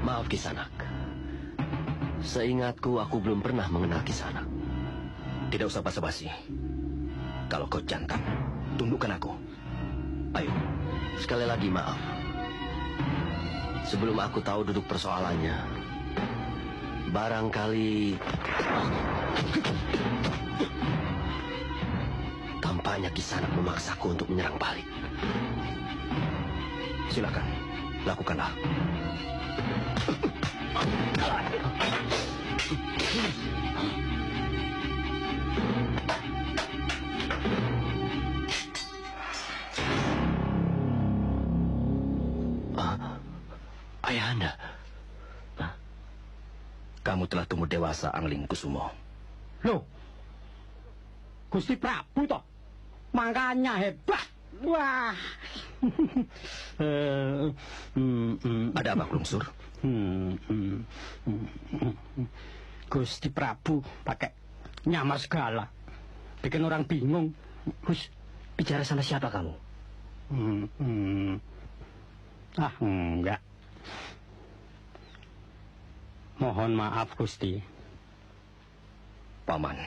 Maaf Kisanak. Seingatku aku belum pernah mengenal Kisanak. Tidak usah basa-basi. Kalau kau jantan, tundukkan aku. Ayo, sekali lagi maaf. Sebelum aku tahu duduk persoalannya, barangkali tampaknya Kisanak memaksaku untuk menyerang balik. Silakan, lakukanlah. Ayahanda, kamu telah tumbuh dewasa, Angling Kusumo. Loh, Gusti Prabu toh, makanya hebat. Wah. Ada apa, Klungsur? Gusti Prabu pakai nyamar segala, bikin orang bingung. Gus, bicara sama siapa kamu? Enggak. Mohon maaf, Gusti. Paman,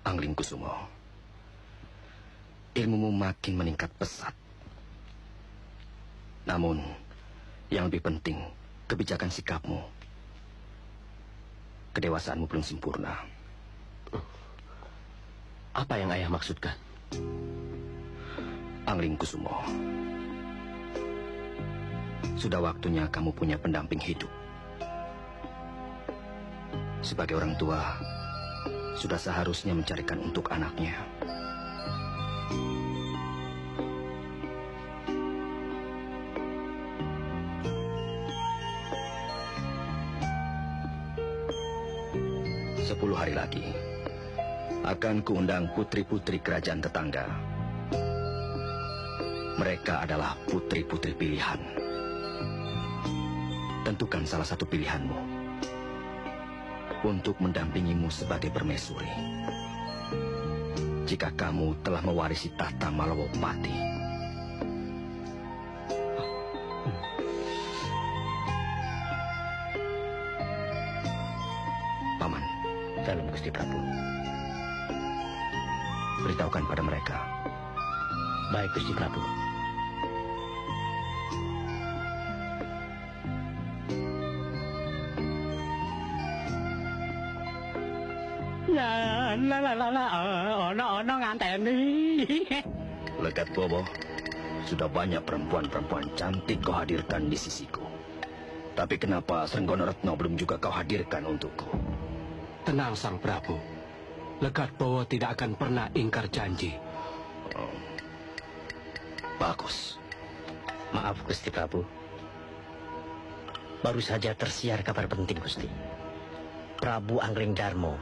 Angling Kusumo, ilmumu makin meningkat pesat. Namun, yang lebih penting, kebijakan sikapmu. Kedewasaanmu belum sempurna. Apa yang ayah maksudkan? Angling Kusumo, sudah waktunya kamu punya pendamping hidup. Sebagai orang tua, sudah seharusnya mencarikan untuk anaknya. Sepuluh hari lagi akan kuundang putri-putri kerajaan tetangga. Mereka adalah putri-putri pilihan. Tentukan salah satu pilihanmu untuk mendampingimu sebagai permaisuri. Jika kamu telah mewarisi tahta Malawapati. Paman, Dalam Gusti Prabu. beritahukan pada mereka. Baik Gusti Prabu. Ono nganteni. Legat Bobo, sudah banyak perempuan-perempuan cantik kau hadirkan di sisiku. Tapi kenapa Senggono Retno belum juga kau hadirkan untukku? Tenang Sang Prabu. Legat Bowo tidak akan pernah ingkar janji. Bagus. Maaf Gusti Prabu. Baru saja tersiar kabar penting Gusti. Prabu Angling Darmo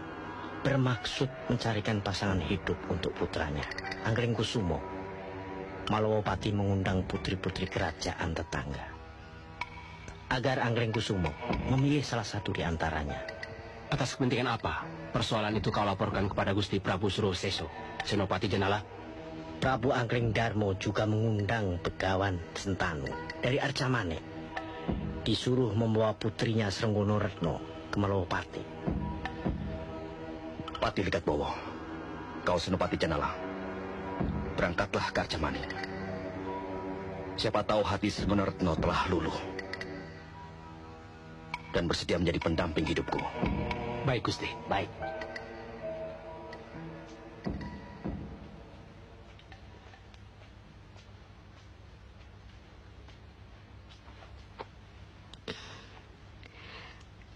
bermaksud mencarikan pasangan hidup untuk putranya, Angling Kusumo. Malawapati mengundang putri-putri kerajaan tetangga agar Angling Kusumo memilih salah satu di antaranya. Atas kepentingan apa persoalan itu kau laporkan kepada Gusti Prabu Suraseso, Senopati Jenala? Prabu Angling Darmo juga mengundang Begawan Sentanu dari Arcamane, disuruh membawa putrinya Srenggono Retno ke Malawapati. Pati Legat Bowo, kau Senopati Jenala, berangkatlah ke Arcamane. Siapa tahu hati Srenggono Retno telah luluh dan bersedia menjadi pendamping hidupku. Baik Gusti. Baik.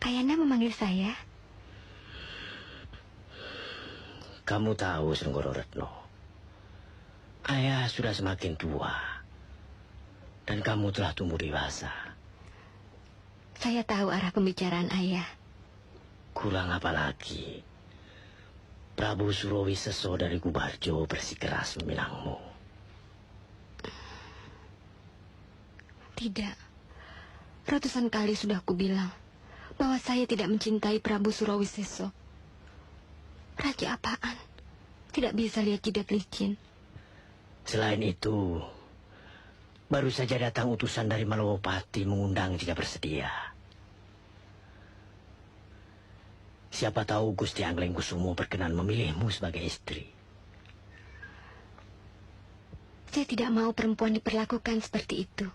Ayanda memanggil saya. Kamu tahu, Senggoro Retno, ayah sudah semakin tua. Dan kamu telah tumbuh dewasa. Saya tahu arah pembicaraan ayah. Kurang apa lagi? Prabu Surawiseso dari Gubarjo bersikeras meminangmu. Tidak. Ratusan kali sudah aku bilang bahwa saya tidak mencintai Prabu Surawiseso. Raja apaan? Tidak bisa lihat jidat licin. Selain itu, baru saja datang utusan dari Malowopati mengundang jika bersedia. Siapa tahu Gusti Anglengkusumo berkenan memilihmu sebagai istri. Saya tidak mau perempuan diperlakukan seperti itu.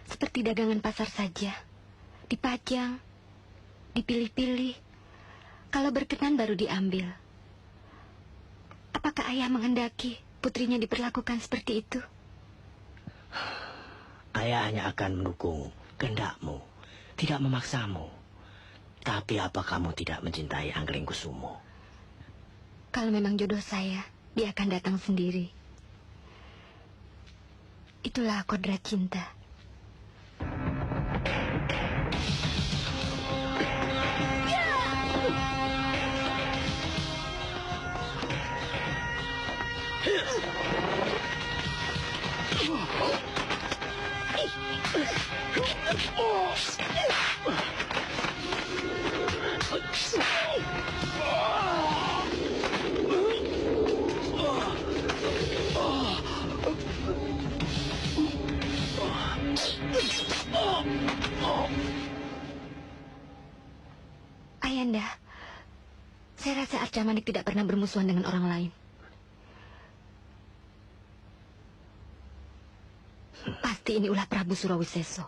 Seperti dagangan pasar saja. Dipajang, dipilih-pilih. Kalau berkenan baru diambil. Apakah ayah menghendaki putrinya diperlakukan seperti itu? Ayah hanya akan mendukung kehendakmu, tidak memaksamu. Tapi apa kamu tidak mencintai Anglengkusumo? Kalau memang jodoh saya, dia akan datang sendiri. Itulah kodrat cinta. Ayanda, saya rasa Arca Manik tidak pernah bermusuhan dengan orang lain. Pasti ini ulah Prabu Surawiseso.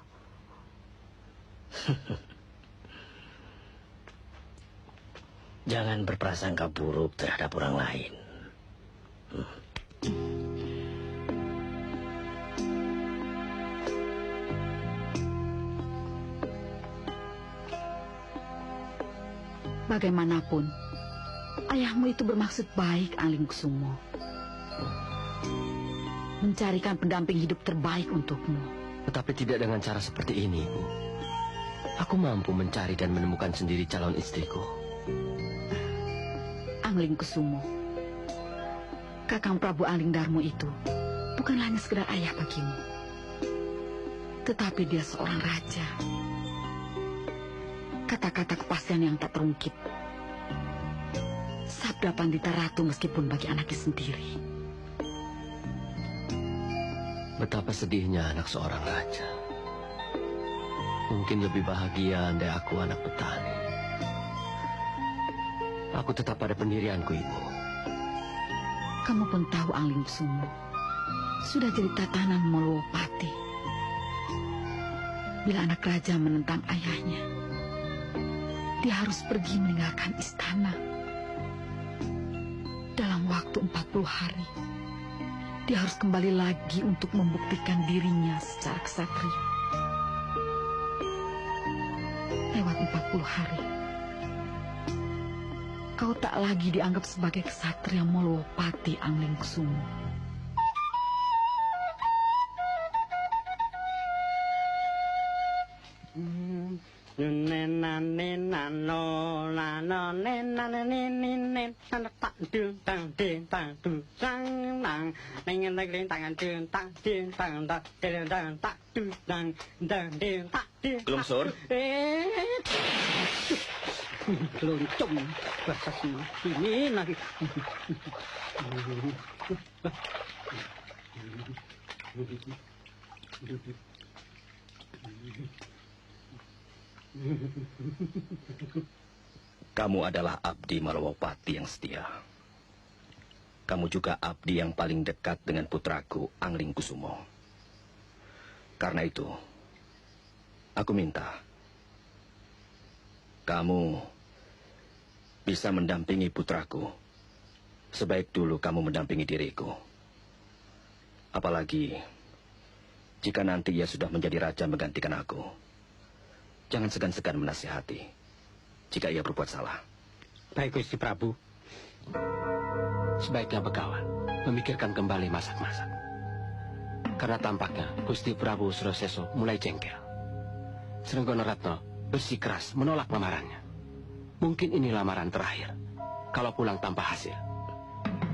Jangan berprasangka buruk terhadap orang lain. Bagaimanapun, ayahmu itu bermaksud baik, Anglengkusumo. Mencarikan pendamping hidup terbaik untukmu. Tetapi tidak dengan cara seperti ini, Ibu. Aku mampu mencari dan menemukan sendiri calon istriku. Anglengkusumo, Kakang Prabu Anglingdarmo itu bukanlah hanya sekedar ayah bagimu. Tetapi dia seorang raja. Kata-kata kepastian yang tak terungkit. Sabda Pandita Ratu meskipun bagi anaknya sendiri. Betapa sedihnya anak seorang raja. Mungkin lebih bahagia andai aku anak petani. Aku tetap pada pendirianku, Ibu. Kamu pun tahu, Anglingkusumo, sudah jadi tatanan Malowopati. Bila anak raja menentang ayahnya, dia harus pergi meninggalkan istana. Dalam waktu 40 hari, dia harus kembali lagi untuk membuktikan dirinya secara ksatria. Lewat 40 hari, kau tak lagi dianggap sebagai ksatria Malowopati, Anglengkusumo. Nena nena no na no nena nena nena tak ding tang ding tang du tang nang neng neng tangan ding tang ding tang tak ding tang tak du tang tang ding tak ding. Gelungsur. Keluncung bahasa ini lagi. Kamu adalah abdi Malowopati yang setia. Kamu juga abdi yang paling dekat dengan putraku, Anglengkusumo. Karena itu, aku minta kamu bisa mendampingi putraku sebaik dulu kamu mendampingi diriku. Apalagi jika nanti ia sudah menjadi raja menggantikan aku. Jangan segan-segan menasihati jika ia berbuat salah. Baik, Gusti Prabu. Sebaiknya Begawan memikirkan kembali masak-masak. Karena tampaknya Gusti Prabu Suraseso mulai jengkel. Srenggono Ratno bersikeras menolak lamarannya. Mungkin ini lamaran terakhir. Kalau pulang tanpa hasil,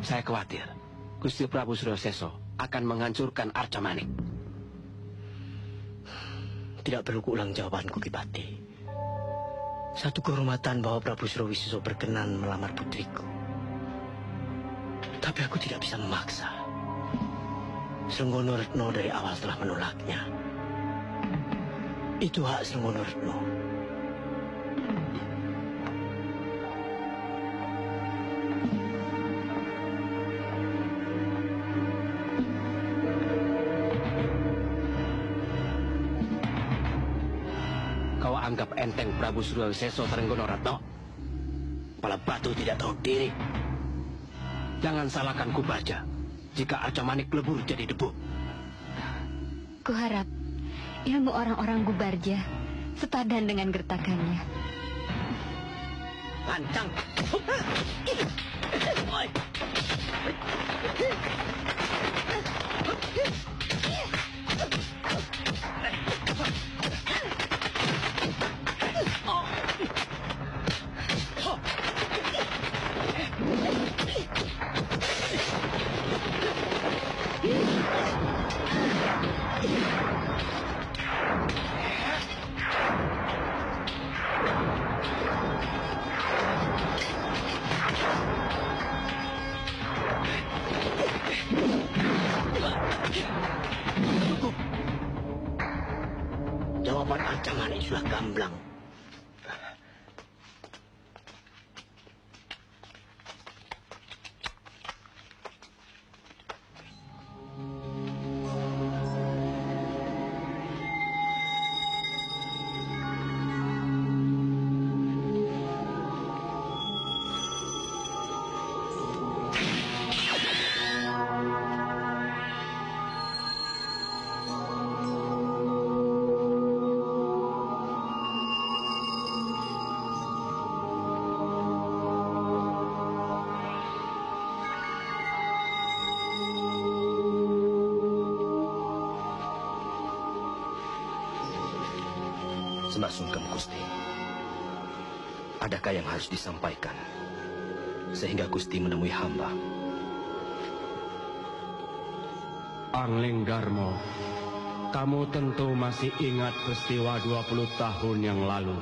saya khawatir Gusti Prabu Suraseso akan menghancurkan Arcamanik. Tidak perlu kuulang jawabanku, Kipati. Satu kehormatan bahwa Prabu Surawiseso berkenan melamar putriku. Tapi aku tidak bisa memaksa. Srenggono Retno dari awal telah menolaknya. Itu hak Srenggono Retno. Kau anggap enteng Prabu Surawiseso Trenggono Ratno? Kepala batu tidak tahu diri. Jangan salahkan Kubarja jika Arcamanik lebur jadi debu. Kuharap ilmu orang-orang Gubarja sepadan dengan gertakannya. Lancang. Jawaban Arcamanik sudah gamblang. Sembah sungkem, Gusti. Adakah yang harus disampaikan sehingga Gusti menemui hamba? Angling Darmo, kamu tentu masih ingat peristiwa 20 tahun yang lalu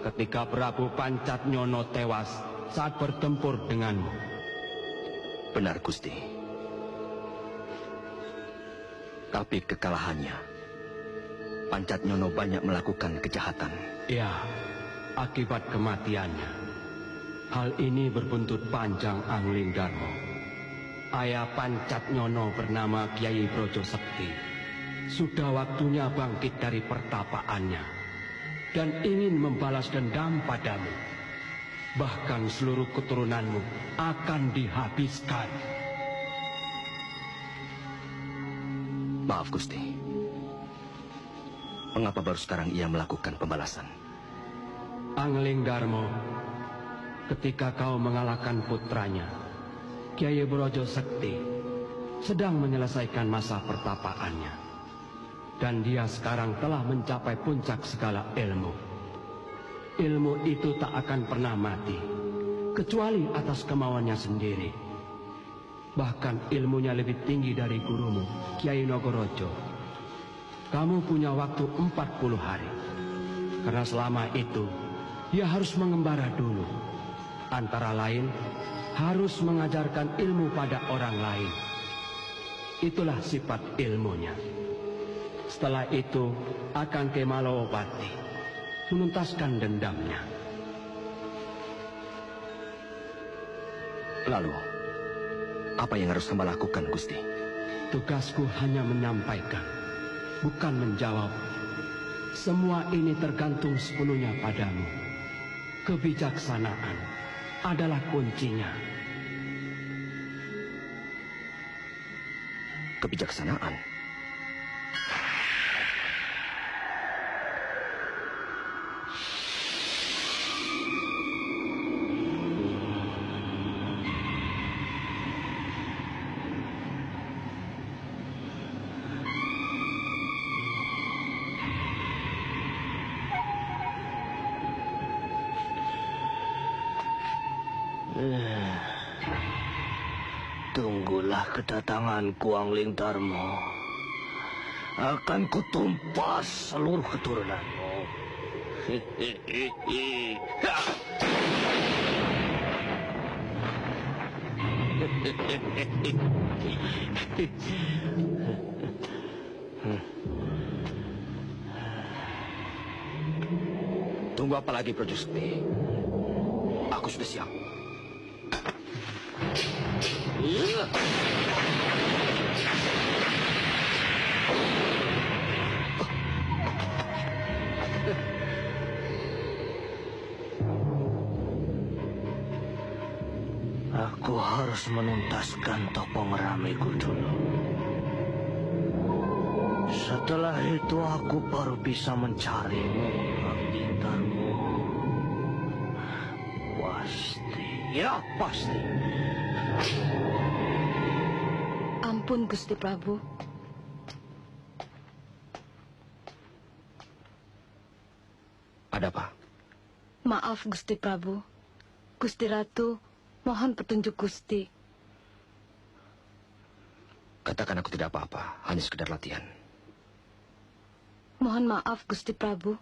ketika Prabu Pancatnyono tewas saat bertempur denganmu. Benar, Gusti. Tapi kekalahannya, Pancatnyono banyak melakukan kejahatan. Ya, akibat kematiannya. Hal ini berbuntut panjang, Angling Darmo. Ayah Pancatnyono bernama Kiai Brojo Sekti. Sudah waktunya bangkit dari pertapaannya dan ingin membalas dendam padamu. Bahkan seluruh keturunanmu akan dihabiskan. Maaf, Gusti. Mengapa baru sekarang ia melakukan pembalasan? Angling Darmo, ketika kau mengalahkan putranya, Kiai Brojo Sekti sedang menyelesaikan masa pertapaannya. Dan dia sekarang telah mencapai puncak segala ilmu. Ilmu itu tak akan pernah mati, kecuali atas kemauannya sendiri. Bahkan ilmunya lebih tinggi dari gurumu, Kiai Nogorojo. Kamu punya waktu 40 hari. Karena selama itu, dia harus mengembara dulu. Antara lain, harus mengajarkan ilmu pada orang lain. Itulah sifat ilmunya. Setelah itu, akan ke Malowapati, menuntaskan dendamnya. Lalu, apa yang harus hamba lakukan, Gusti? Tugasku hanya menyampaikan, bukan menjawab. Semua ini tergantung sepenuhnya padamu. Kebijaksanaan adalah kuncinya. Kebijaksanaan? Tunggulah kedatanganku, Angling Darmo. Akan kutumpas seluruh keturunanmu. Tunggu apa lagi, Praja Sekti? Aku sudah siap. Aku harus menuntaskan topong ramiku dulu. Setelah itu aku baru bisa mencarimu, Angling Darmo. Pasti, ya pasti. Ampun, Gusti Prabu. Ada apa? Maaf, Gusti Prabu. Gusti Ratu, mohon petunjuk Gusti. Katakan aku tidak apa-apa, hanya sekedar latihan. Mohon maaf, Gusti Prabu.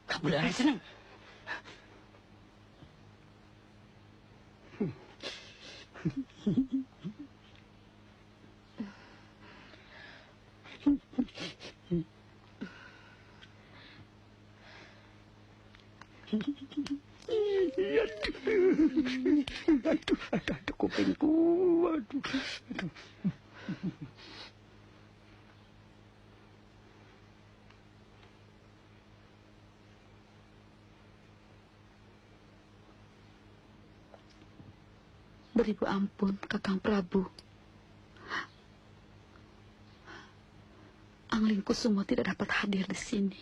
Kamu udah seneng. Aduh, kupingku, aduh. Beribu ampun, Kakang Prabu. Angling Kusumo tidak dapat hadir di sini.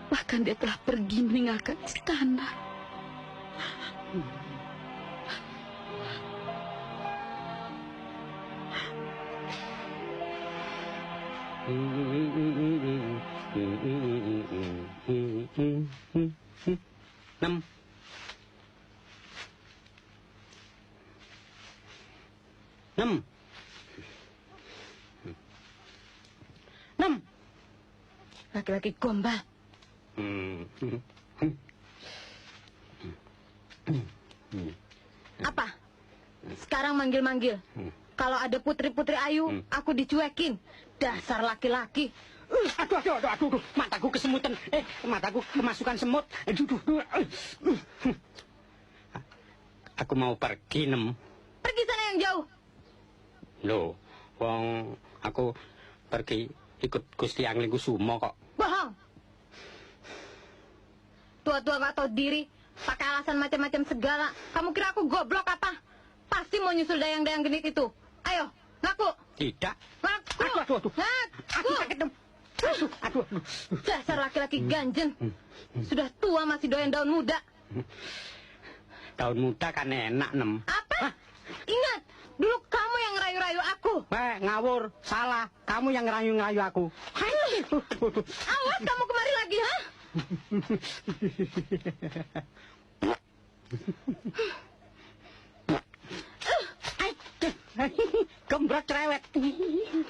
Bahkan dia telah pergi meninggalkan istana. Enam. Laki-laki gombal. Apa? Sekarang manggil-manggil. Kalau ada putri-putri ayu, aku dicuekin. Dasar laki-laki. Aduh. Mataku kesemutan. Mataku kemasukan semut. Aduh. Aku mau pergi, Nem. Pergi sana yang jauh. Loh, wong aku pergi ikut Gusti Angling Kusumo kok. Bohong. Tua-tua gak tahu diri, pakai alasan macam-macam segala. Kamu kira aku goblok apa? Pasti mau nyusul dayang-dayang genit itu. Ayo, ngaku. Tidak. Ngaku. Aduh. Ngaku. Aku sakit, Nem. Aduh. Dasar laki-laki ganjen. Sudah tua masih doyan daun muda. Daun muda kan enak, Nem. Apa? Ingat, dulu kamu yang ngerayu-rayu aku. Ngawur. Salah. Kamu yang ngerayu-ngerayu aku. Awas kamu kemari lagi, ha? Gembrak cerewet.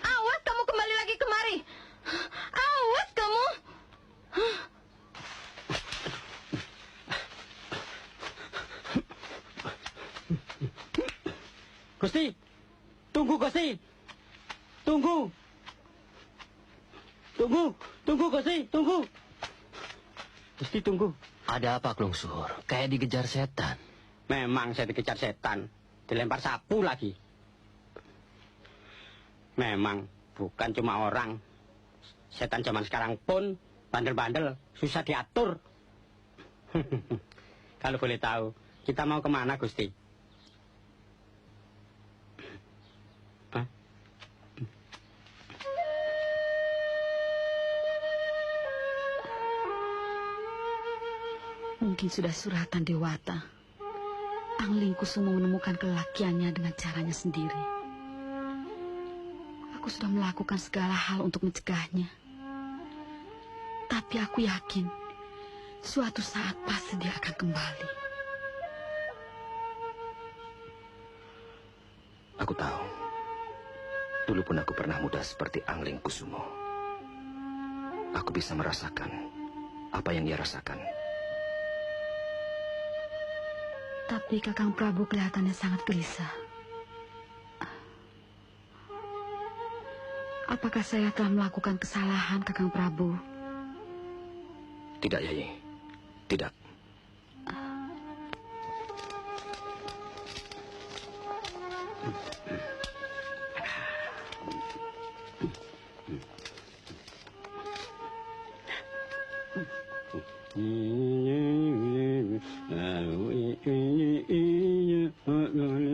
Awas kamu kembali lagi kemari. Awas kamu. Gusti. Tunggu, Gusti. Tunggu, Gusti. Tunggu. Gusti, tunggu. Ada apa, Klungsur? Kayak dikejar setan. Memang saya dikejar setan. Dilempar sapu lagi. Memang bukan cuma orang. Setan zaman sekarang pun bandel-bandel, susah diatur. Kalau boleh tahu, kita mau kemana, Gusti? Hah? Mungkin sudah suratan Dewata. Angling Kusumo menemukan kelakiannya dengan caranya sendiri. Aku sudah melakukan segala hal untuk mencegahnya. Tapi aku yakin suatu saat pasti dia akan kembali. Aku tahu. Dulu pun aku pernah muda seperti Angling Kusumo. Aku bisa merasakan apa yang ia rasakan. Tapi Kakang Prabu kelihatannya sangat gelisah. Apakah saya telah melakukan kesalahan, Kakang Prabu? Tidak, Yayi. Tidak.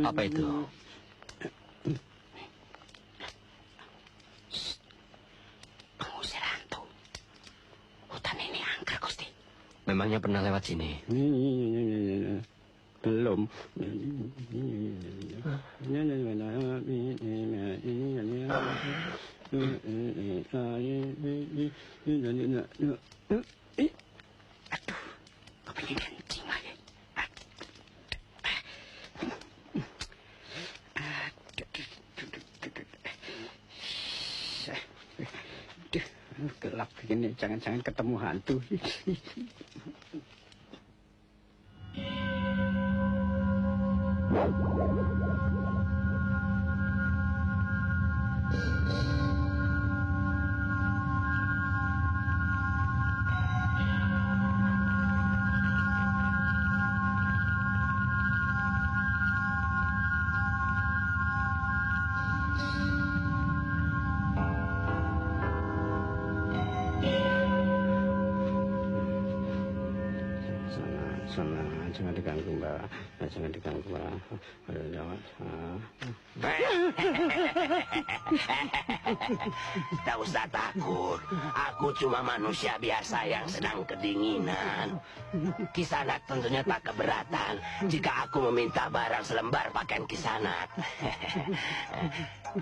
Apa itu? Pengusir hantu. Hutan ini angker, Gusti. Memangnya pernah lewat sini? Belum. Aduh, kepingin kencing lagi. Gelap begini, jangan-jangan ketemu hantu. Sana, jangan diganggu, Mbak. Jangan diganggu, Mbak. Aduh, jangan. Tak usah takut. Aku cuma manusia biasa yang sedang kedinginan. Kisanak tentunya tak keberatan jika aku meminta barang selembar pakaian Kisanak.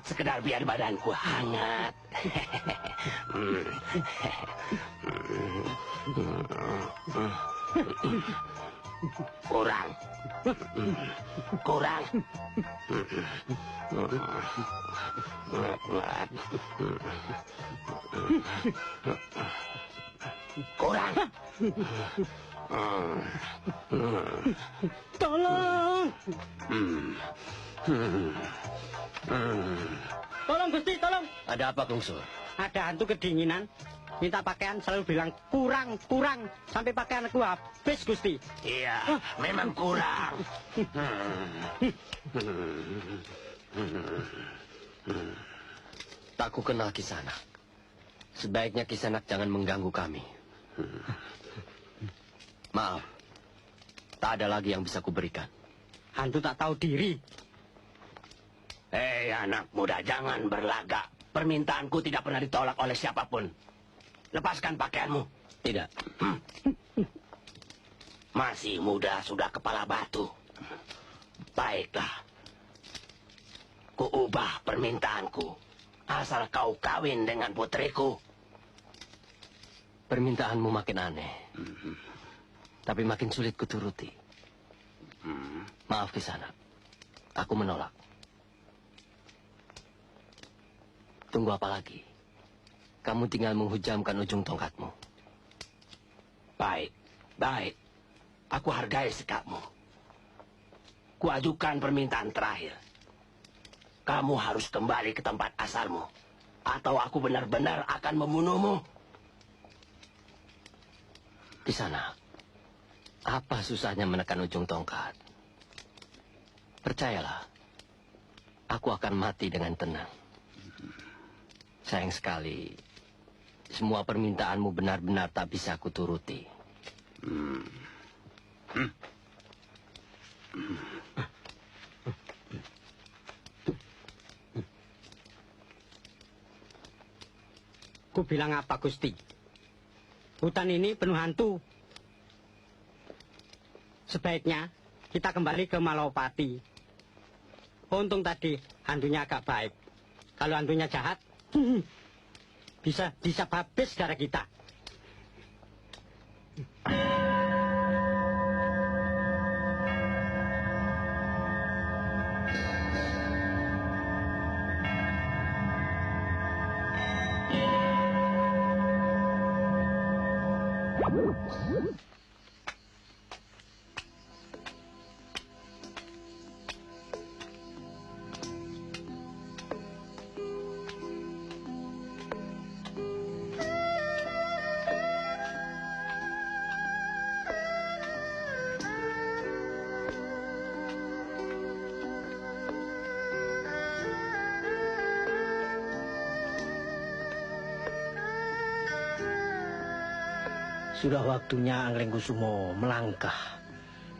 Sekedar biar badanku hangat. Kurang. Tolong! Tolong, Gusti, tolong! Ada apa, Klungsur? Ada hantu kedinginan. Minta pakaian selalu bilang kurang. Sampai pakaian aku habis, Gusti. Iya, memang kurang. Tak ku kenal Kisanak. Sebaiknya Kisanak jangan mengganggu kami. Maaf. Tak ada lagi yang bisa kuberikan. Hantu tak tahu diri. Hei anak muda, jangan berlagak. Permintaanku tidak pernah ditolak oleh siapapun. lepaskan pakaianmu. Tidak. Masih muda sudah kepala batu. Baiklah. Kuubah permintaanku. Asal kau kawin dengan putriku. Permintaanmu makin aneh. Tapi makin sulit kuturuti. Maaf Kisanak. Aku menolak. Tunggu apa lagi? Kamu tinggal menghujamkan ujung tongkatmu. Baik, baik. Aku hargai sikapmu. Kuajukan permintaan terakhir. Kamu harus kembali ke tempat asalmu. Atau aku benar-benar akan membunuhmu. Kisanak, apa susahnya menekan ujung tongkat? Percayalah, aku akan mati dengan tenang. Sayang sekali, semua permintaanmu benar-benar tak bisa kuturuti. Ku bilang apa, Gusti? Hutan ini penuh hantu. Sebaiknya kita kembali ke Malawapati. Untung tadi hantunya agak baik. Kalau hantunya jahat, bisa habis darah kita. Sudah waktunya Anglingkusumo melangkah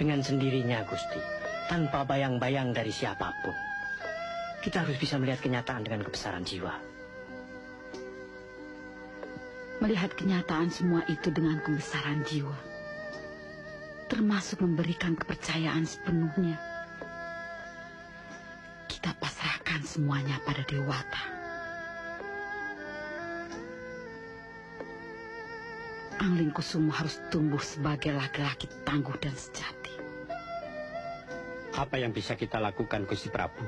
dengan sendirinya, Gusti, tanpa bayang-bayang dari siapapun. Kita harus bisa melihat kenyataan dengan kebesaran jiwa. Melihat kenyataan semua itu dengan kebesaran jiwa, termasuk memberikan kepercayaan sepenuhnya. Kita pasrahkan semuanya pada Dewata. Anglingkusumo harus tumbuh sebagai laki-laki tangguh dan sejati. Apa yang bisa kita lakukan, Gusti Prabu?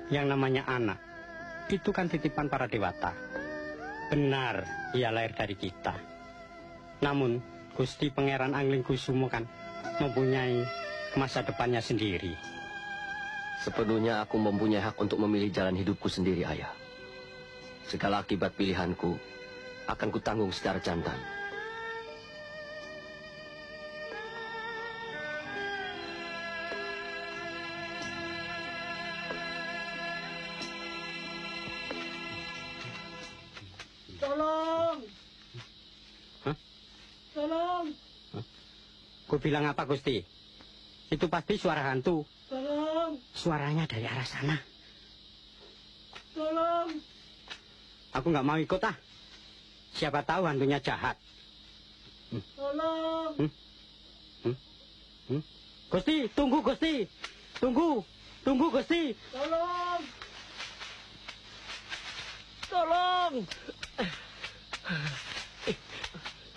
Yang namanya anak, itu kan titipan para dewata. Benar, ia lahir dari kita. Namun, Gusti Pangeran Anglingkusumo kan mempunyai masa depannya sendiri. Sepenuhnya aku mempunyai hak untuk memilih jalan hidupku sendiri, Ayah. Segala akibat pilihanku akan kutanggung secara jantan. Tolong! Hah? Tolong! Ku bilang apa, Gusti? Itu pasti suara hantu. Tolong! Suaranya dari arah sana. Tolong! Aku nggak mau ikut, ah. Siapa tahu hantunya jahat. Tolong! Gusti, tunggu, Gusti! Tunggu! Tunggu, Gusti! Tolong! Tolong!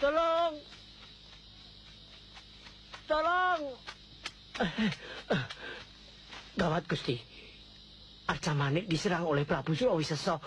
Tolong! Tolong! Gawat, Gusti. Arca Manik diserang oleh Prabu Surawisesa.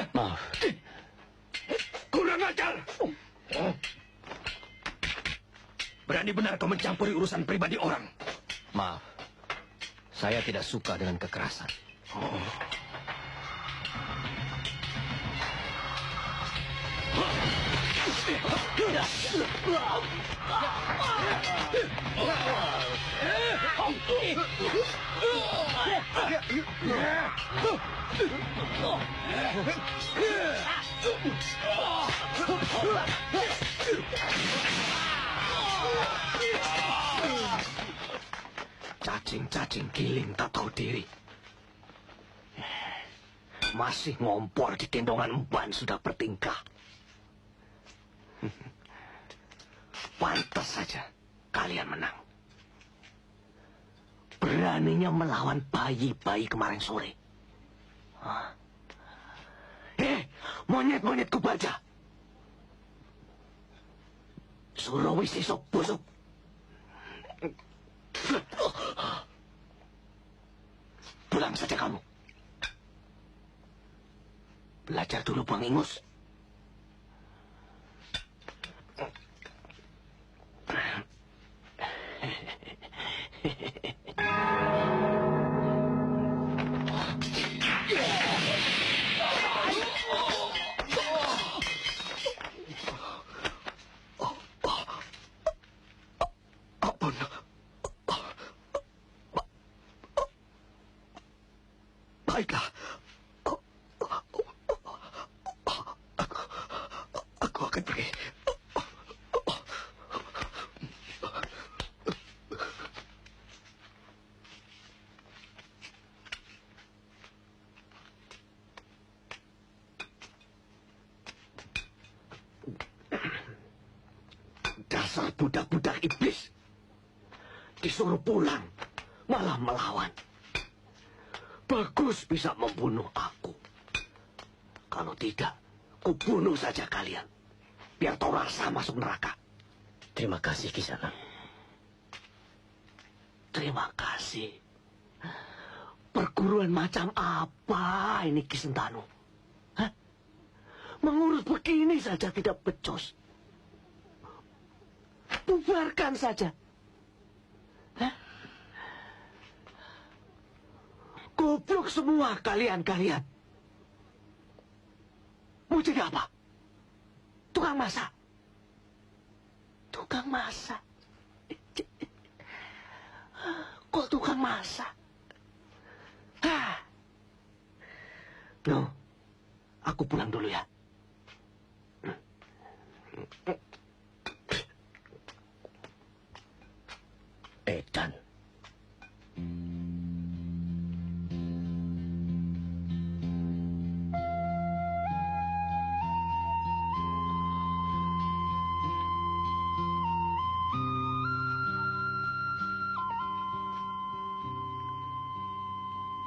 Maaf. Kurang ajar. Berani benar kau mencampuri urusan pribadi orang. Maaf. Saya tidak suka dengan kekerasan. Cacing-cacing giling tak tahu diri. Masih ngompor di gendongan emban sudah bertingkah. Pantas saja kalian menang. Beraninya melawan bayi-bayi kemarin sore. Monyet-monyetku baja. Suruh wis esok busuk. Pulang saja kamu. Belajar dulu Bang Ingus. Baiklah. Aku akan pergi. Dasar budak-budak iblis. Disuruh pulang, malah melawan. Bagus bisa membunuh aku. Kalau tidak, kubunuh saja kalian. Biar tahu rasa masuk neraka. Terima kasih, Kisana. Terima kasih. Perguruan macam apa ini Ki Sentanu? Hah? Mengurus begini saja tidak becus. Bubarkan saja. Hah? Goblok semua kalian-kalian. Mau jadi apa? Tukang masak. Tukang masak. Kok tukang masak? Hah. No, aku pulang dulu ya. Edan.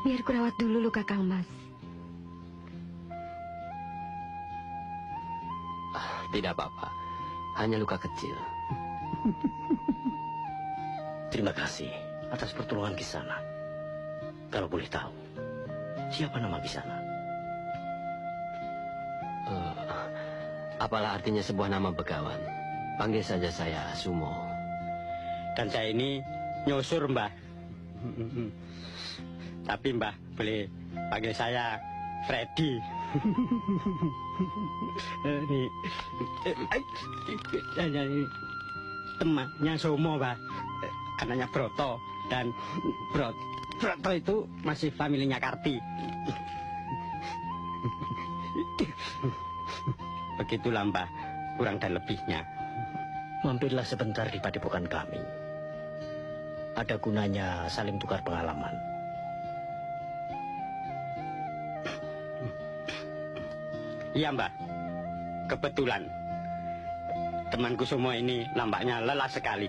Biar kurawat dulu luka Kang Mas. Tidak apa-apa. Hanya luka kecil. Terima kasih atas pertolongan Kisana. Kalau boleh tahu, siapa nama Kisana? Apalah artinya sebuah nama begawan? Panggil saja saya Sumo. Dan saya ini nyusur, Mbah. Tapi Mbah boleh panggil saya Freddy. Ini temannya Sumo, Mbah. Anaknya Broto. Dan Broto itu masih familinya Karti. Begitulah, Mbah, kurang dan lebihnya. Mampirlah sebentar di padepokan kami. Ada gunanya saling tukar pengalaman. Iya, Mbah. Kebetulan temanku semua ini nampaknya lelah sekali.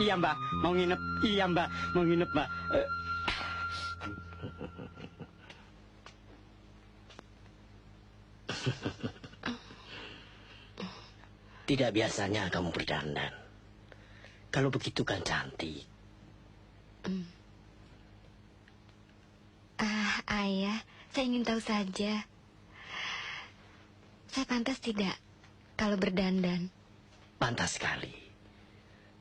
Iya, Mbah, mau nginep. Iya, Mbah, mau nginep, Mbah. Tidak biasanya kamu berdandan. Kalau begitu kan cantik. Ayah, saya ingin tahu saja. Saya pantas tidak kalau berdandan? Pantas sekali.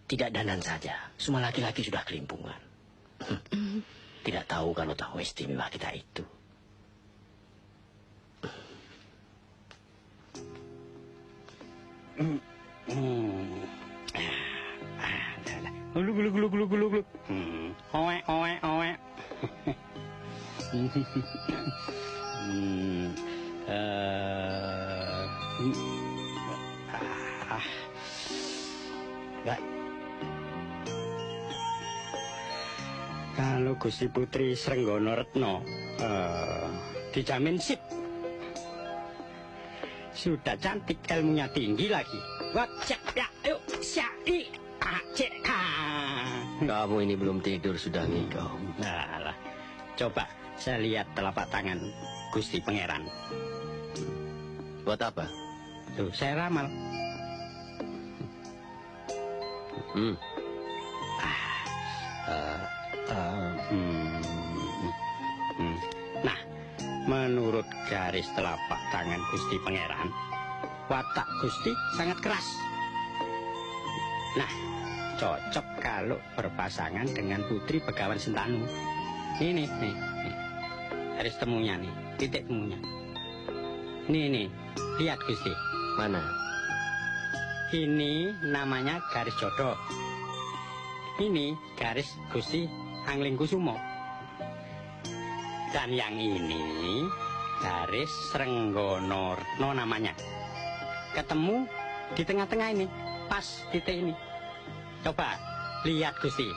Tidak dandan saja, semua laki-laki sudah kelimpungan. Tidak tahu kalau tahu istimewa kita itu. Gulu. Oe. Enggak. Kalau Gusti Putri Srenggono Retno dijamin sip. Sudah cantik, ilmunya tinggi lagi. Wajah ya, yuk, syai, acek. Kamu ini belum tidur sudah ngigau. Nah, coba saya lihat telapak tangan Gusti Pangeran. Buat apa? Tuh, saya ramal. Nah, menurut garis telapak tangan Gusti Pangeran, watak Gusti sangat keras. Nah, cocok kalau berpasangan dengan Putri Begawan Sentanu. Ini nih. Garis temunya nih, titik temunya. Nih, lihat Gusti. Mana? Ini namanya garis jodoh. Ini garis Gusti Anglingkusumo. Dan yang ini garis Srenggono Retno namanya. Ketemu di tengah-tengah ini, pas titik ini. Coba lihat Gusti.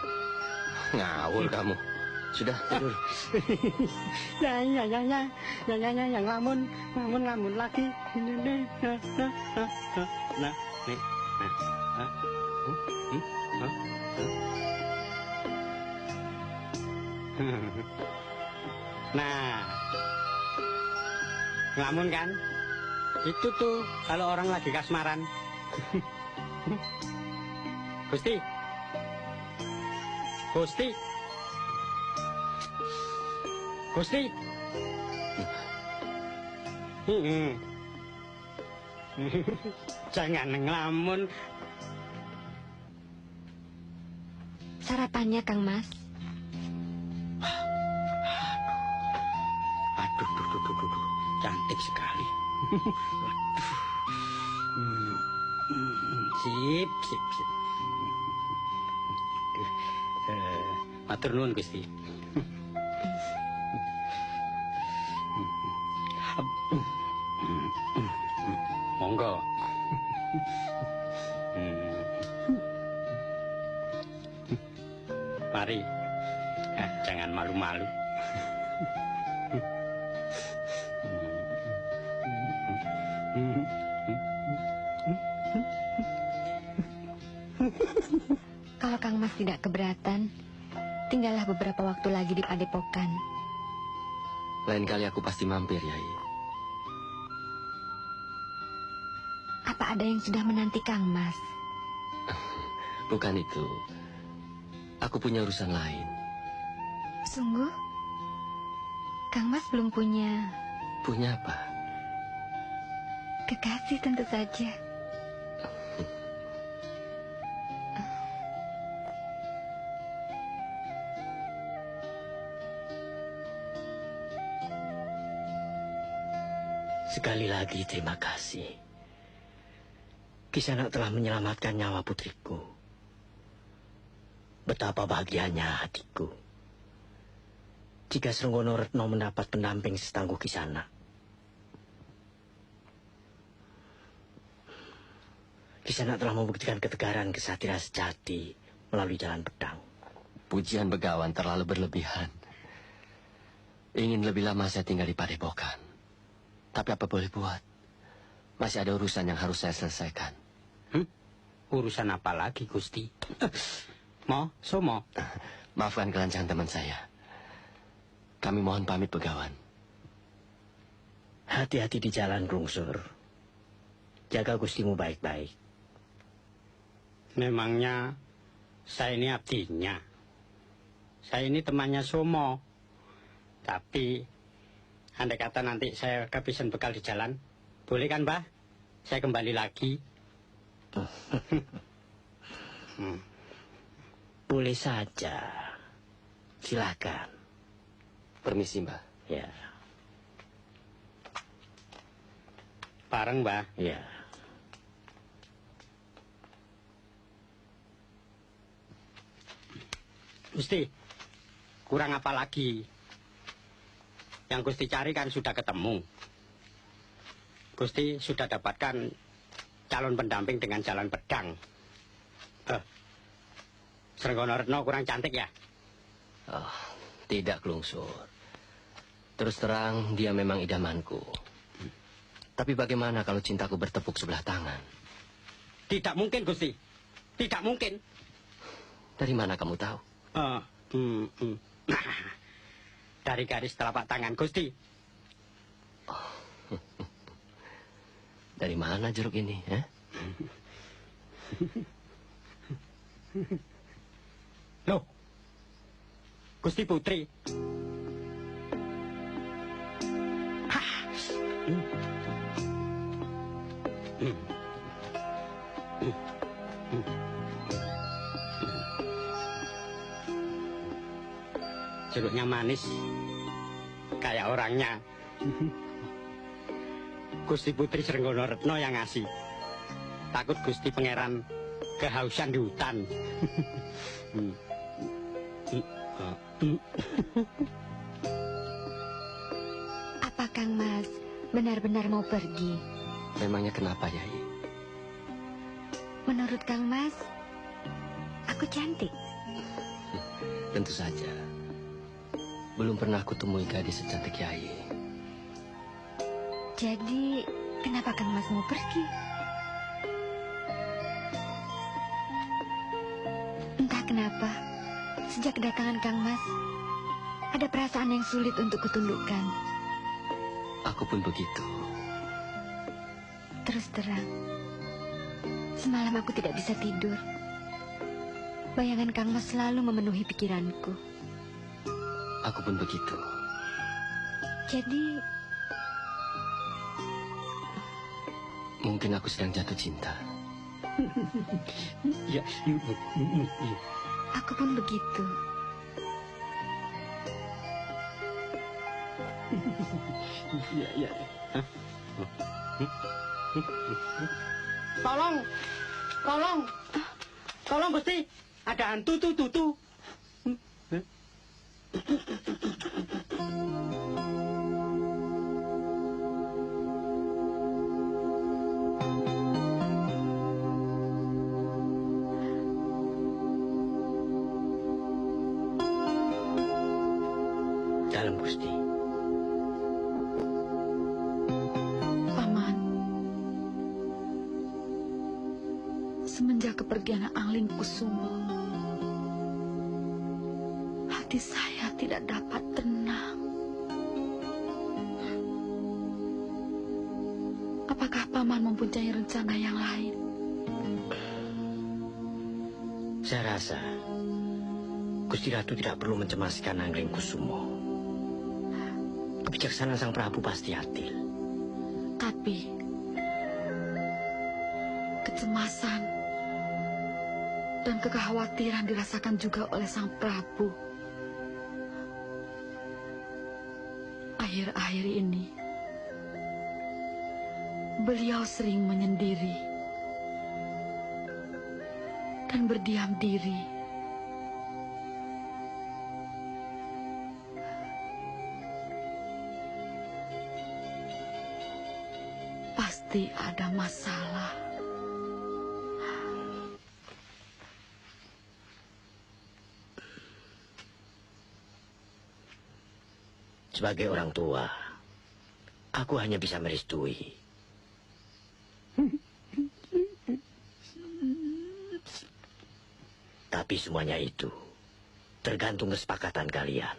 Ngawur kamu. Sudah tidur. Ya, yang lamun lagi. Nah, nih. Nah, ngelamun kan? Itu tuh kalau orang lagi kasmaran. Gusti. Jangan ngelamun. Sarapannya, Kang Mas. Aduh, cantik sekali. Sip. Matur nuwun Gusti. Monggo. Mari. Jangan malu-malu. Kalau Kang Mas tidak keberatan, tinggallah beberapa waktu lagi di padepokan. Lain kali aku pasti mampir, Yai. Apa ada yang sudah menanti Kang Mas? Bukan itu. Aku punya urusan lain. Sungguh? Kang Mas belum punya Punya apa? kekasih tentu saja. Sekali lagi terima kasih. Kisanak telah menyelamatkan nyawa putriku. Betapa bahagianya hatiku jika Srenggono Retno mendapat pendamping setangguh Kisanak. Kisanak telah membuktikan ketegaran kesatria sejati melalui jalan pedang. Pujian Begawan terlalu berlebihan. Ingin lebih lama saya tinggal di Padepokan. Tapi apa boleh buat? Masih ada urusan yang harus saya selesaikan. Urusan apa lagi, Gusti? Somo. Maafkan kelancangan teman saya. Kami mohon pamit, Begawan. Hati-hati di jalan, Grungsur. Jaga gustimu baik-baik. Memangnya saya ini abdinya. Saya ini temannya Somo. Tapi andai kata nanti saya kehabisan bekal di jalan, boleh kan, Mbah? Saya kembali lagi. Boleh saja. Silakan. Permisi, Mbah. Ya. Bareng, Mbah. Ya. Gusti, kurang apa lagi? Yang Gusti cari kan sudah ketemu. Gusti sudah dapatkan calon pendamping dengan jalan pedang. Srenggono Retno kurang cantik ya? Oh, tidak, Grungsur. Terus terang, dia memang idamanku. Tapi bagaimana kalau cintaku bertepuk sebelah tangan? Tidak mungkin, Gusti. Tidak mungkin. Dari mana kamu tahu? Dari garis telapak tangan, Gusti. Dari mana jeruk ini, eh? Loh, Gusti Putri. Jeruknya manis, kayak orangnya. Gusti Putri Srenggono Retno yang ngasih. Takut Gusti Pangeran kehausan di hutan. Apa Kang Mas benar-benar mau pergi? Memangnya kenapa, Yai? Menurut Kang Mas, aku cantik. Tentu saja. Belum pernah aku temui gadis secantik Yai. Jadi, kenapa Kang Mas mau pergi? Entah kenapa, sejak kedatangan Kang Mas, ada perasaan yang sulit untuk kutundukkan. Aku pun begitu. Terus terang, semalam aku tidak bisa tidur. Bayangan Kang Mas selalu memenuhi pikiranku. Aku pun begitu. Jadi, mungkin aku sedang jatuh cinta. Ya, aku pun begitu. Ya. Tolong Gusti, ada hantu tuh. Dalam Gusti. Paman, semenjak kepergian Angling Kusumo, hati saya tidak dapat tenang. Apakah Paman mempunyai rencana yang lain? Saya rasa Gusti Ratu tidak perlu mencemaskan Angling Kusumo. Kebijaksanaan Sang Prabu pasti adil. Tapi kecemasan dan kekhawatiran dirasakan juga oleh Sang Prabu. Akhir-akhir ini, beliau sering menyendiri dan berdiam diri. Pasti ada masalah. Sebagai orang tua, aku hanya bisa merestui. Tapi semuanya itu tergantung kesepakatan kalian.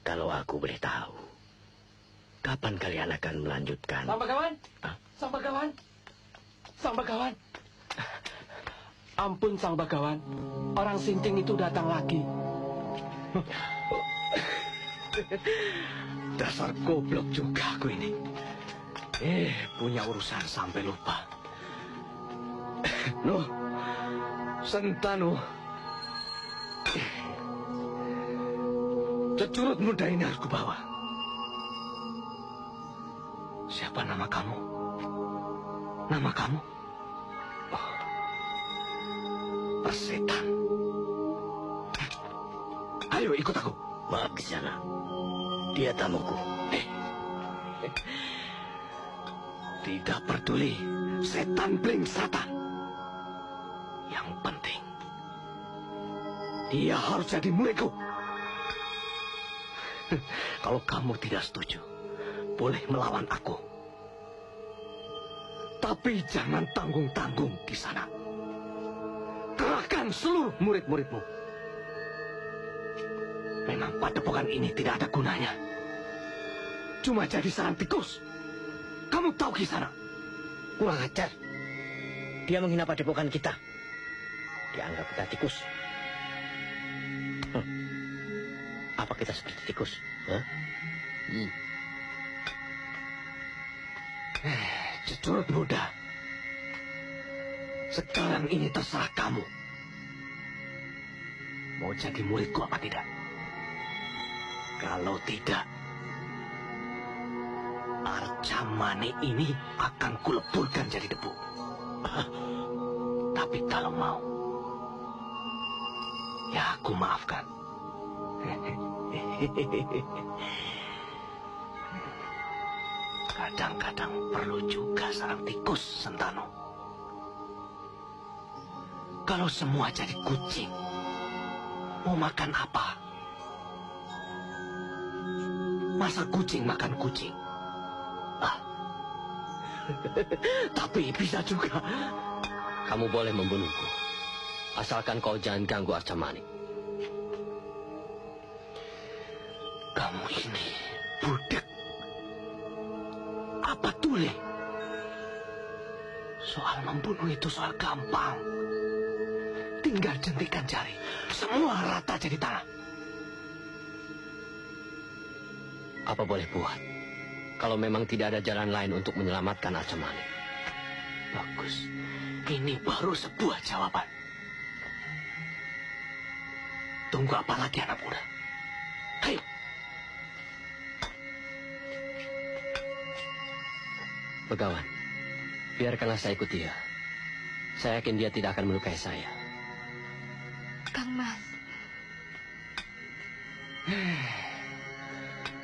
Kalau aku boleh tahu, kapan kalian akan melanjutkan? Sang Bagawan! Sang Bagawan! Sang Bagawan! Ampun Sang Bagawan, orang Sinting itu datang lagi. Dasar goblok juga aku ini. Punya urusan sampai lupa. Nuh, Sentanu. Cecurut muda ini harus kubawa. Siapa nama kamu? Nama kamu? Oh, Persetan. Ayo ikut aku. Maaf di sana. Dia tamuku. Tidak peduli setan bling satan. Yang penting dia harus jadi muridku. Kalau kamu tidak setuju, boleh melawan aku. Tapi jangan tanggung-tanggung di sana. Kerahkan seluruh murid-muridmu. Memang padepokan ini tidak ada gunanya. Cuma jadi sarang tikus. Kamu tahu di sana? Kurang ajar. Dia menghina padepokan kita. Dianggap kita tikus. Apa kita seperti tikus? Cecurut muda. Sekarang ini terserah kamu. Mau jadi muridku apa tidak? Kalau tidak, Arcamani ini akan kuleburkan jadi debu. Tapi kalau mau, ya aku maafkan. Kadang-kadang perlu juga sarang tikus, Sentanu. Kalau semua jadi kucing, mau makan apa? Masa kucing makan kucing? Tapi bisa juga. Kamu boleh membunuhku, asalkan kau jangan ganggu Arcamani. Kamu ini budak. Apa tuli? Soal membunuh itu soal gampang. Tinggal jentikan jari, semua rata jadi tanah. Apa boleh buat kalau memang tidak ada jalan lain untuk menyelamatkan Arcamani? Bagus. Ini baru sebuah jawaban. Tunggu apa lagi anak muda? Ayo. Begawan, biarkanlah saya ikut dia. Saya yakin dia tidak akan melukai saya. Kang Mas.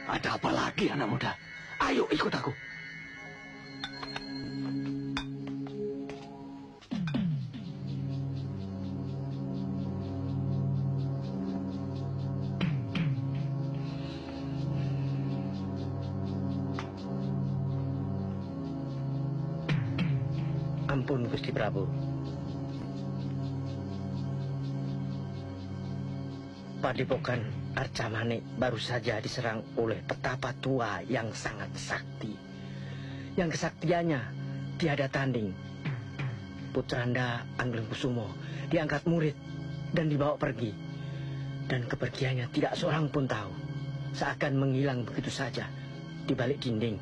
Ada apa lagi anak muda? Ayo ikut aku. Ampun, Gusti Prabu. Padepokan Arcamani baru saja diserang oleh petapa tua yang sangat sakti. yang kesaktiannya tiada tanding. Putranda Anglingkusumo diangkat murid dan dibawa pergi. Dan kepergiannya tidak seorang pun tahu. Seakan menghilang begitu saja di balik dinding.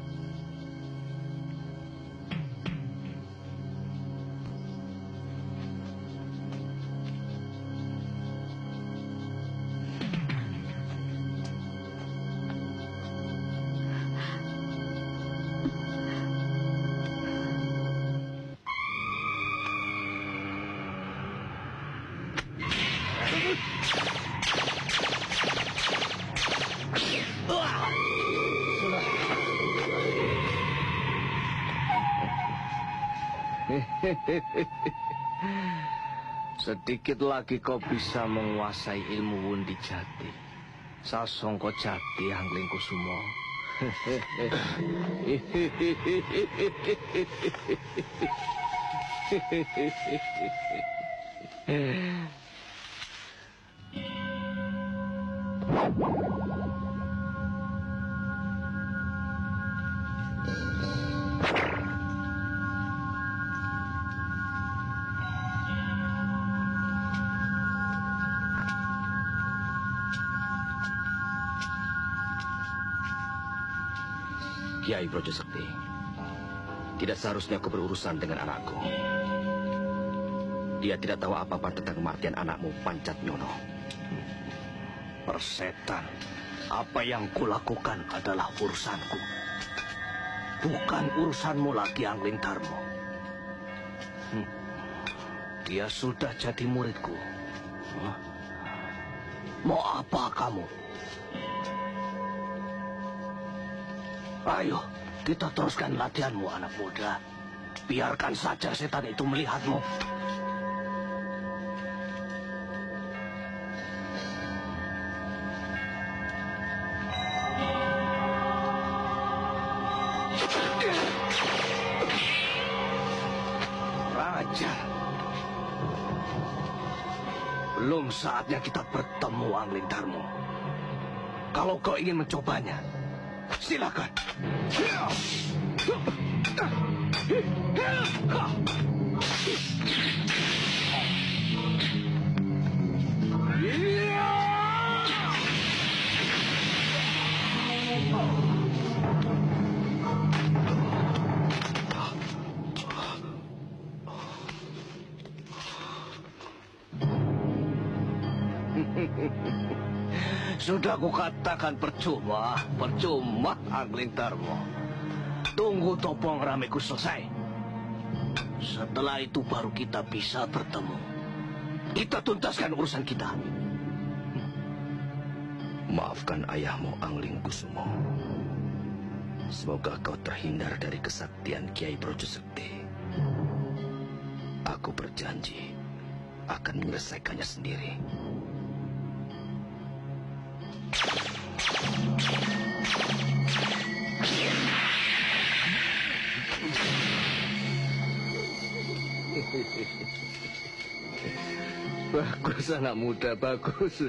Sedikit lagi kau bisa menguasai ilmu wundi jati. Sasongko jati Anglingkusumo. Kiai Brojo Sekti, tidak seharusnya kau berurusan dengan anakku. Dia tidak tahu apa-apa tentang kematian anakmu, Pancat Nyono. Persetan, apa yang kulakukan adalah urusanku. Bukan urusanmu lagi, Angling Darmo. Dia sudah jadi muridku. Mau apa kamu? Ayo, kita teruskan latihanmu, anak muda. Biarkan saja setan itu melihatmu. Raja, belum saatnya kita bertemu, Angling Darmo. Kalau kau ingin mencobanya, silakan. Sudah kukatakan percuma Angling Darmo. Tunggu topong rameku selesai. Setelah itu baru kita bisa bertemu. Kita tuntaskan urusan kita. Maafkan ayahmu, Anglingkusumo. Semoga kau terhindar dari kesaktian Kiai Brojo Sekti. Aku berjanji akan menyelesaikannya sendiri. Bagus anak muda, bagus.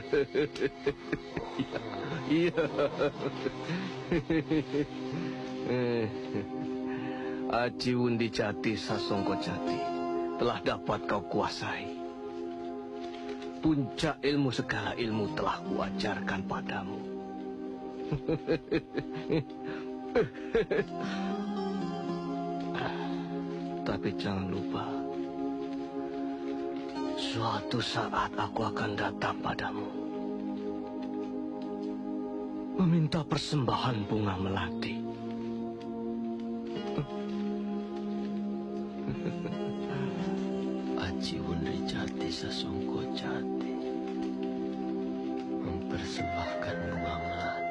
Iya. Aji wundi jati Sasongko jati telah dapat kau kuasai. Puncak ilmu segala ilmu telah kuajarkan padamu. Tapi jangan lupa, suatu saat aku akan datang padamu, meminta persembahan bunga melati. Aji wundi jati Sasongko jati mempersembahkan bunga melati.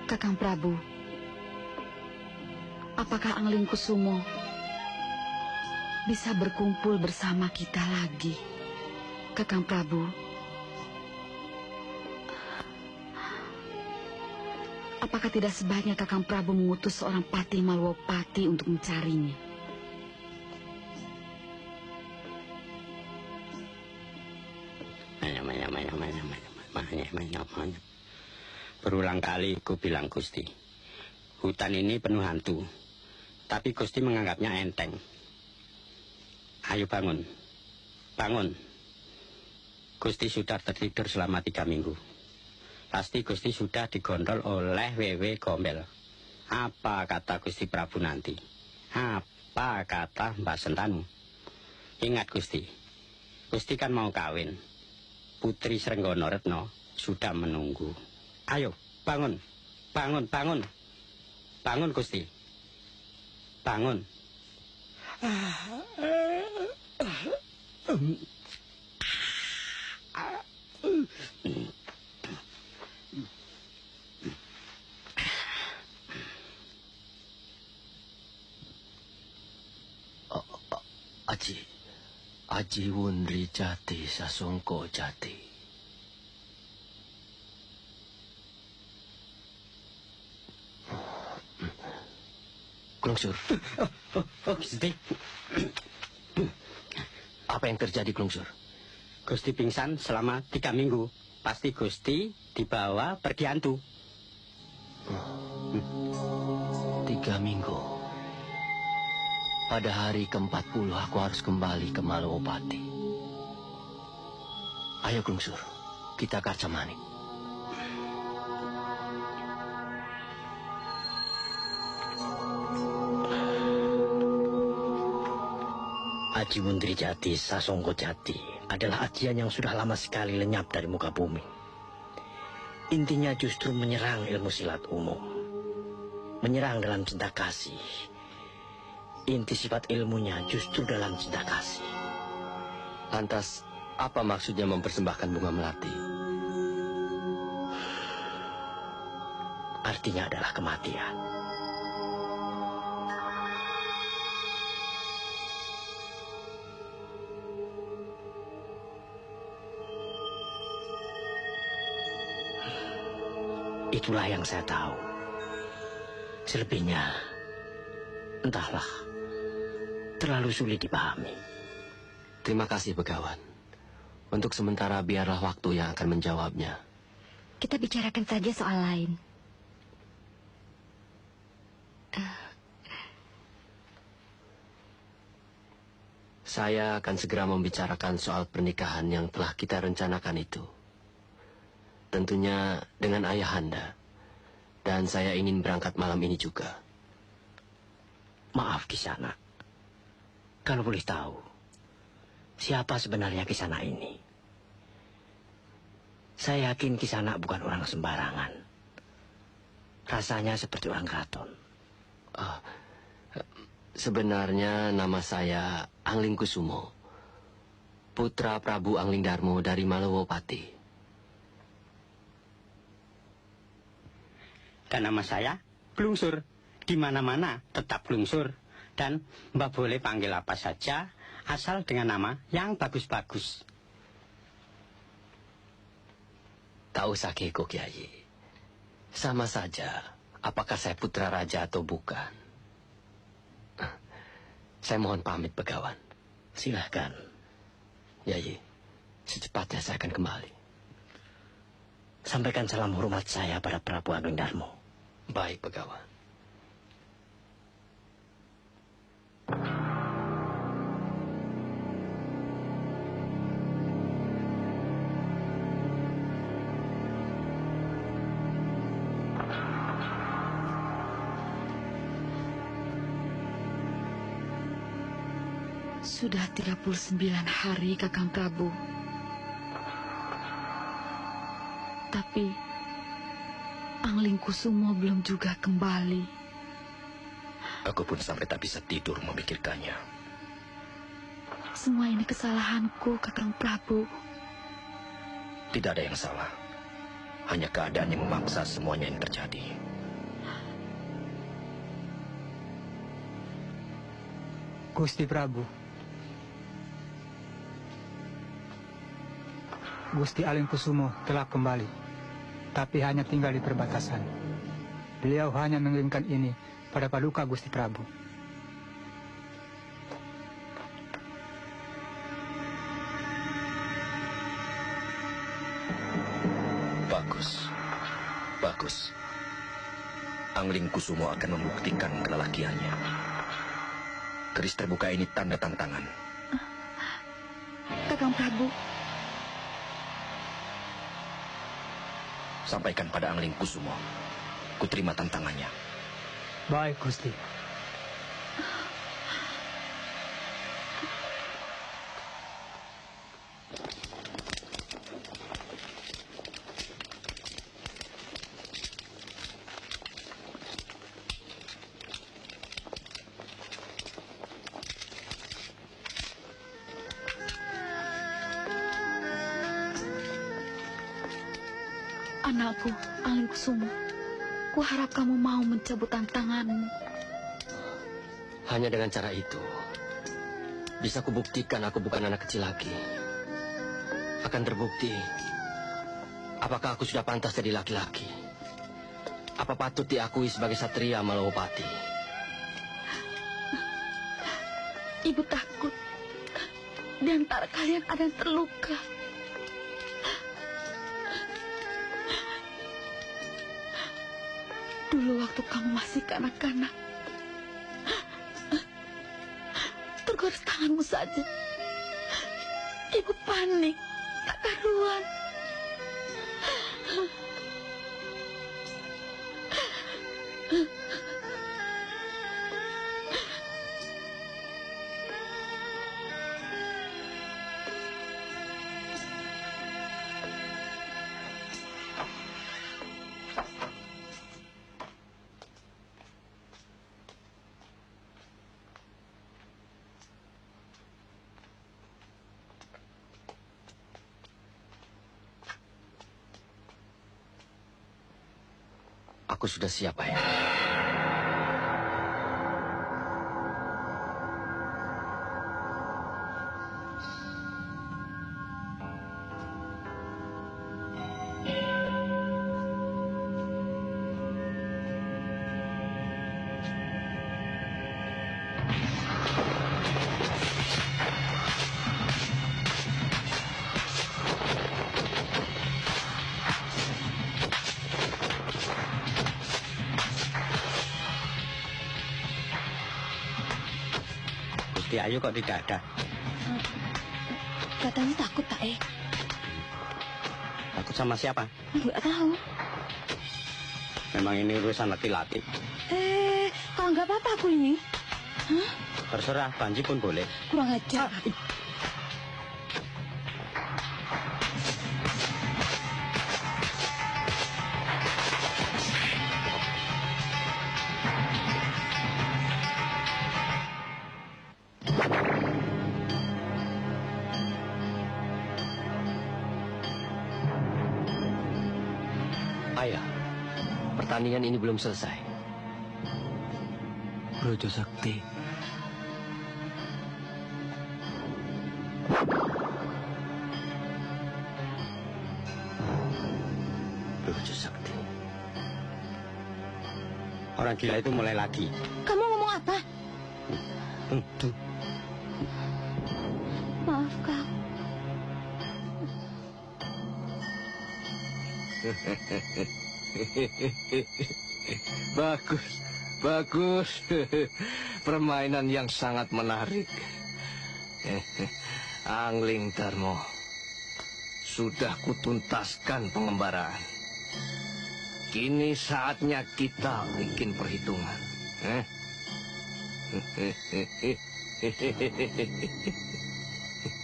Kakang Prabu, apakah Angling Kusumo bisa berkumpul bersama kita lagi? Kakang Prabu, apakah tidak sebaiknya Kakang Prabu mengutus seorang patih Malwopati untuk mencarinya? Berulang kali ku bilang Gusti, hutan ini penuh hantu, tapi Gusti menganggapnya enteng. Ayo bangun, bangun. Gusti sudah tertidur selama 3 minggu. Pasti Gusti sudah digondol oleh Wewe Gombel. Apa kata Gusti Prabu nanti? Apa kata Mbak Sentanu? Ingat Gusti, Gusti kan mau kawin. Putri Srenggono Retno sudah menunggu. Ayo, bangun, bangun, bangun. Bangun Gusti, bangun. Aji Wundri Jati Sasongko Jati. Klungsur. Gusti. Apa yang terjadi, Klungsur? Gusti pingsan selama 3 minggu. Pasti Gusti dibawa pergi hantu. 3 minggu. Pada hari ke-40 aku harus kembali ke Malwopati. Ayo Klungsur, kita ke Arcamanik. Aji Wundri Jati Sasongko Jati adalah ajian yang sudah lama sekali lenyap dari muka bumi. Intinya justru menyerang ilmu silat umum. Menyerang dalam cinta kasih. Inti sifat ilmunya justru dalam cinta kasih. Lantas, apa maksudnya mempersembahkan bunga melati? Artinya adalah kematian. Itulah yang saya tahu. Selebihnya, entahlah, terlalu sulit dipahami. Terima kasih, Begawan. Untuk sementara biarlah waktu yang akan menjawabnya. Kita bicarakan saja soal lain. Saya akan segera membicarakan soal pernikahan yang telah kita rencanakan itu. Tentunya dengan ayahanda. Dan saya ingin berangkat malam ini juga. Maaf Kisana. Kalau boleh tahu, siapa sebenarnya Kisana ini? Saya yakin Kisana bukan orang sembarangan. Rasanya seperti orang keraton. Sebenarnya nama saya Angling Kusumo. Putra Prabu Angling Darmo dari Malwopati. Dan nama saya Klungsur. Di mana-mana tetap Klungsur. Dan Mbak boleh panggil apa saja, asal dengan nama yang bagus-bagus. Tak usah keiko, Kiai. Sama saja, apakah saya putra raja atau bukan. Saya mohon pamit, Begawan. Silahkan. Yai, secepatnya saya akan kembali. Sampaikan salam hormat saya pada Prabu Angling Darmo. Baik, Begawan. Sudah 39 hari, Kakang Prabu. Tapi Angling Kusumo belum juga kembali. Aku pun sampai tak bisa tidur memikirkannya. Semua ini kesalahanku, Kakang Prabu. Tidak ada yang salah. Hanya keadaan yang memaksa semuanya yang terjadi. Gusti Prabu, Gusti Alengkusumo telah kembali, tapi hanya tinggal di perbatasan. Beliau hanya mengirimkan ini pada Paduka Gusti Prabu. Bagus. Bagus. Anglingkusumo akan membuktikan kelelakiannya. Keris terbuka ini tanda tantangan. Kakang Prabu. Sampaikan pada Anglingkusumo. Kuterima tantangannya. Baik, Gusti. Anakku, Alengkusumo, kuharap kamu mau mencabut tantanganmu. Hanya dengan cara itu, bisa kubuktikan aku bukan anak kecil lagi. Akan terbukti, apakah aku sudah pantas jadi laki-laki. Apa patut diakui sebagai satria Malawapati? Ibu takut di antara kalian ada yang terluka. Dulu waktu kamu masih kanak-kanak, tergores tanganmu saja. Ibu panik, tak karuan. Aku sudah siap, Ayah. Gusti Ayu kok tidak ada? Katanya takut, Pak Takut sama siapa? Nggak tahu. Memang ini urusan laki-laki. Kalau nggak apa-apa aku ini. Hah? Terserah, Panji pun boleh. Kurang ajar. Ayah, pertandingan ini belum selesai. Brojo Sakti. Brojo Sakti. Orang gila itu mulai lagi. Kamu ngomong apa? Maaf, Kak. Bagus, bagus. Permainan yang sangat menarik. Angling Darmo, sudah kutuntaskan pengembaraan. Kini saatnya kita bikin perhitungan.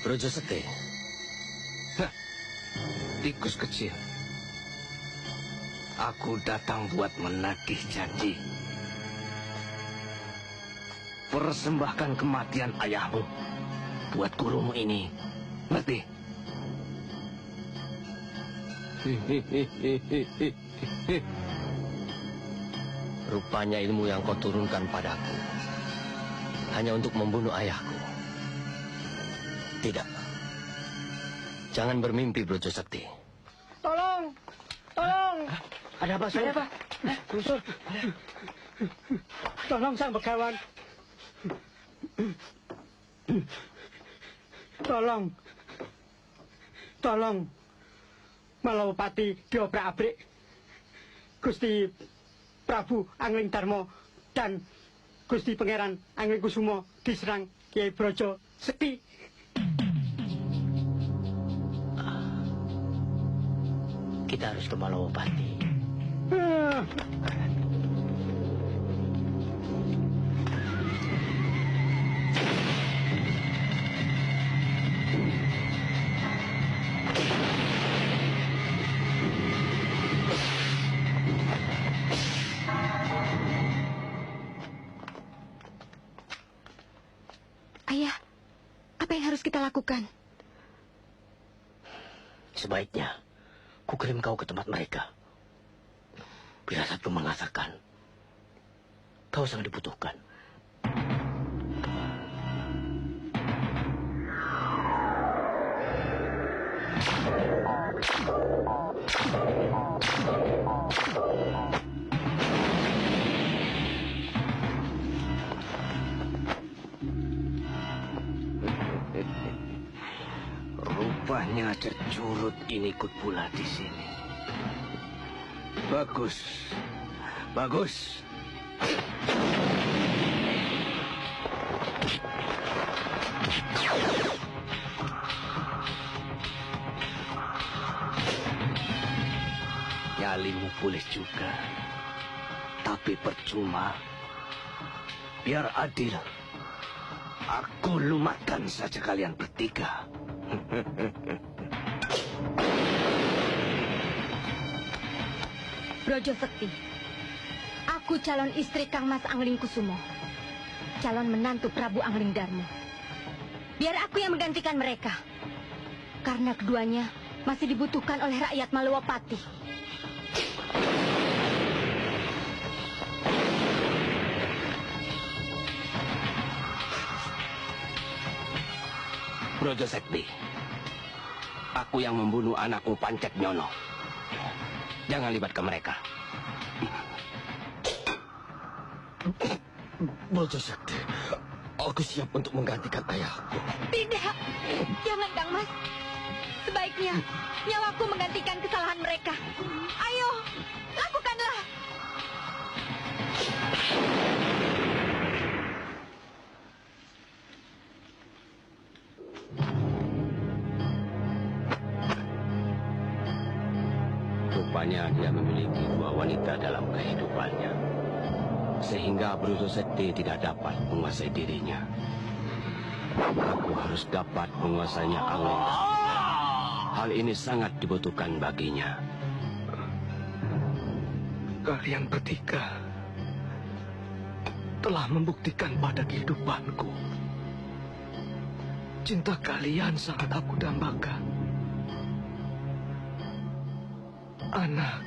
Brojo Sakti. Tikus kecil. Aku datang buat menagih janji. Persembahkan kematian ayahmu buat gurumu ini. Ngerti? Rupanya ilmu yang kau turunkan padaku hanya untuk membunuh ayahku. Tidak. Jangan bermimpi, Brojo Sakti. Tolong! Tolong! Ada apa, Sur? Ada apa? Sur. Tolong Sang Begawan. Tolong. Tolong. Malawapati diobrak-abrik. Gusti Prabu Angling Darmo dan Gusti Pangeran Angling Kusumo diserang Kiai Brojo Sekti. Kita harus ke Malawapati. Ayah, apa yang harus kita lakukan? Sebaiknya kukirim kau ke tempat mereka. Firasatku mengatakan kau sangat dibutuhkan. Rupanya ada curut ini ikut pula di sini. Bagus. Bagus. Nyalimu pulih juga. Tapi percuma. Biar adil. Aku lumatkan saja kalian bertiga. Brojo Sekti, aku calon istri Kang Mas Angling Kusumo, calon menantu Prabu Angling Darmo. Biar aku yang menggantikan mereka, karena keduanya masih dibutuhkan oleh rakyat Malawapati. Brojo Sekti, aku yang membunuh anakmu Pancet Nyono. Jangan libatkan mereka. Brojo Sakti, aku siap untuk menggantikan ayahku. Tidak, jangan Kang Mas. Sebaiknya nyawaku menggantikan kesalahan mereka. Ayo, lakukanlah. Rupanya dia memiliki dua wanita dalam kehidupannya, sehingga Brojo Sekti tidak dapat menguasai dirinya. Aku harus dapat menguasainya Angling. Hal ini sangat dibutuhkan baginya. Kalian bertiga telah membuktikan pada kehidupanku. Cinta kalian sangat aku dambakan. Anak,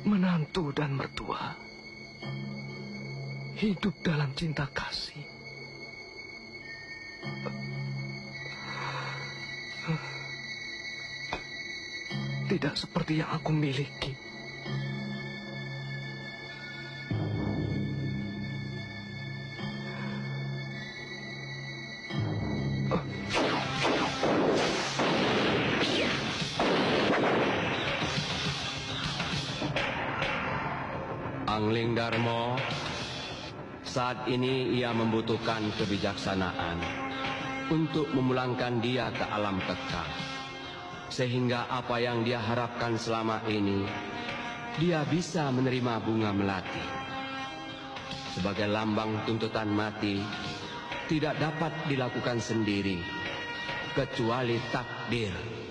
menantu dan mertua hidup dalam cinta kasih. Tidak seperti yang aku miliki. Angling Darmo, saat ini ia membutuhkan kebijaksanaan untuk memulangkan dia ke alam kekal. Sehingga apa yang dia harapkan selama ini, dia bisa menerima bunga melati. Sebagai lambang tuntutan mati, tidak dapat dilakukan sendiri, kecuali takdir.